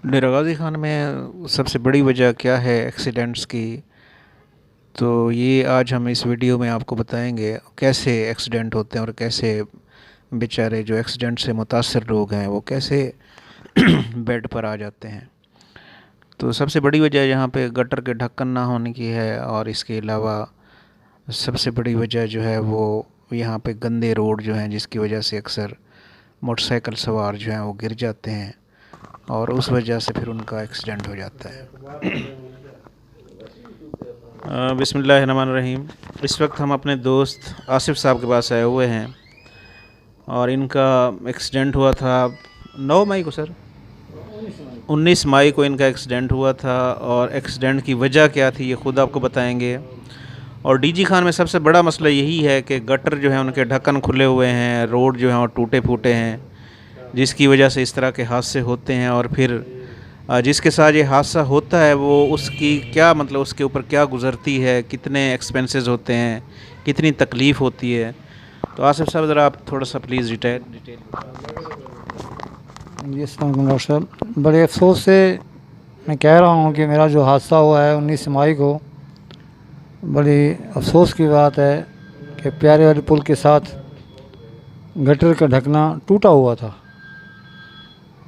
ڈیرہ غازی خان میں سب سے بڑی وجہ کیا ہے ایکسیڈنٹس کی؟ تو یہ آج ہم اس ویڈیو میں آپ کو بتائیں گے کیسے ایکسیڈنٹ ہوتے ہیں اور کیسے بیچارے جو ایکسیڈنٹ سے متاثر لوگ ہیں وہ کیسے بیڈ پر آ جاتے ہیں۔ تو سب سے بڑی وجہ یہاں پہ گٹر کے ڈھکن نہ ہونے کی ہے، اور اس کے علاوہ سب سے بڑی وجہ جو ہے وہ یہاں پہ گندے روڈ جو ہیں، جس کی وجہ سے اکثر موٹر سائیکل سوار جو ہیں وہ گر جاتے ہیں اور اس وجہ سے پھر ان کا ایکسیڈنٹ ہو جاتا ہے۔ بسم اللہ الرحمن الرحیم۔ اس وقت ہم اپنے دوست آصف صاحب کے پاس آئے ہوئے ہیں اور ان کا ایکسیڈنٹ ہوا تھا 9 مئی کو، 19 مئی کو ان کا ایکسیڈنٹ ہوا تھا، اور ایکسیڈنٹ کی وجہ کیا تھی یہ خود آپ کو بتائیں گے۔ اور ڈی جی خان میں سب سے بڑا مسئلہ یہی ہے کہ گٹر جو ہیں ان کے ڈھکن کھلے ہوئے ہیں، روڈ جو ہیں وہ ٹوٹے پھوٹے ہیں، جس کی وجہ سے اس طرح کے حادثے ہوتے ہیں۔ اور پھر جس کے ساتھ یہ حادثہ ہوتا ہے وہ اس کی کیا مطلب اس کے اوپر کیا گزرتی ہے، کتنے ایکسپنسز ہوتے ہیں، کتنی تکلیف ہوتی ہے۔ تو آصف صاحب ذرا آپ تھوڑا سا پلیز ڈیٹیل جی السلام علیکم ڈاکٹر صاحب۔ بڑے افسوس سے میں کہہ رہا ہوں کہ میرا جو حادثہ ہوا ہے 19 مئی کو، بڑی افسوس کی بات ہے کہ پیارے والی پل کے ساتھ گٹر کا ڈھکنا ٹوٹا ہوا تھا۔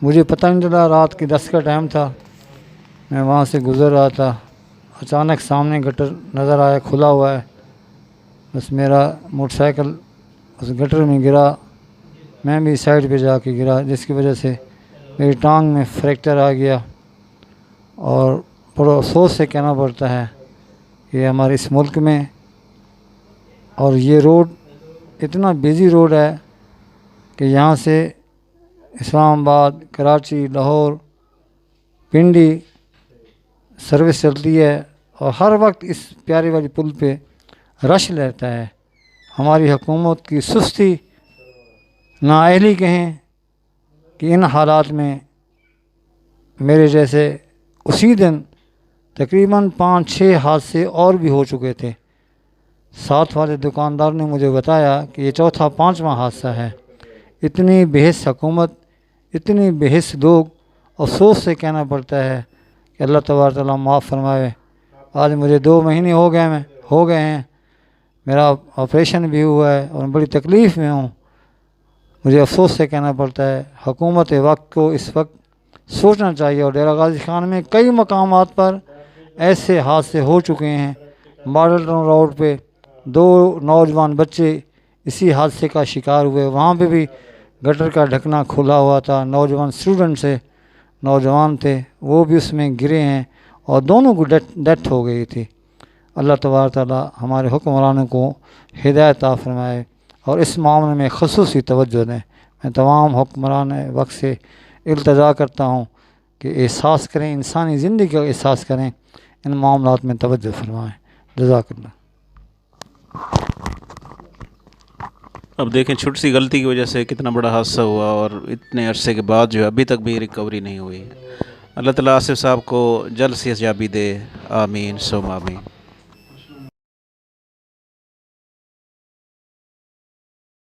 مجھے پتہ نہیں چلا، رات کے 10 کا ٹائم تھا، میں وہاں سے گزر رہا تھا، اچانک سامنے گٹر نظر آیا کھلا ہوا ہے، بس میرا موٹر سائیکل اس گٹر میں گرا، میں بھی سائڈ پہ جا کے گرا، جس کی وجہ سے میری ٹانگ میں فریکچر آ گیا۔ اور بڑا افسوس سے کہنا پڑتا ہے کہ ہمارے اس ملک میں اور یہ روڈ اتنا بیزی روڈ ہے کہ یہاں سے اسلام آباد، کراچی، لاہور، پنڈی سروس چلتی ہے، اور ہر وقت اس پیارے والی پل پہ رش رہتا ہے۔ ہماری حکومت کی سستی، نااہلی کہیں کہ ان حالات میں میرے جیسے اسی دن تقریباً 5-6 حادثے اور بھی ہو چکے تھے۔ ساتھ والے دکاندار نے مجھے بتایا کہ یہ چوتھا 5واں حادثہ ہے۔ اتنی بے حس حکومت، اتنی بے حس لوگ، افسوس سے کہنا پڑتا ہے کہ اللہ تبارک تعالیٰ معاف فرمائے۔ آج مجھے 2 مہینے ہو گئے ہیں، میرا آپریشن بھی ہوا ہے اور بڑی تکلیف میں ہوں۔ مجھے افسوس سے کہنا پڑتا ہے حکومت وقت کو اس وقت سوچنا چاہیے، اور ڈیرہ غازی خان میں کئی مقامات پر ایسے حادثے ہو چکے ہیں۔ ماڈل ٹاؤن روڈ پہ 2 نوجوان بچے اسی حادثے کا شکار ہوئے، وہاں پہ بھی گٹر کا ڈھکنا کھلا ہوا تھا، نوجوان اسٹوڈنٹ سے نوجوان تھے، وہ بھی اس میں گرے ہیں اور دونوں کو ڈیتھ ہو گئی تھی۔ اللہ تبارک تعالیٰ ہمارے حکمرانوں کو ہدایت عطا فرمائے اور اس معاملے میں خصوصی توجہ دیں۔ میں تمام حکمران وقت سے التجا کرتا ہوں کہ احساس کریں، انسانی زندگی کا احساس کریں، ان معاملات میں توجہ فرمائیں۔ جزاک اللہ۔ اب دیکھیں چھوٹی سی غلطی کی وجہ سے کتنا بڑا حادثہ ہوا، اور اتنے عرصے کے بعد جو ہے ابھی تک بھی ریکوری نہیں ہوئی ہے۔ اللہ تعالیٰ آصف صاحب کو جلد صحت یابی دے، آمین ثم آمین۔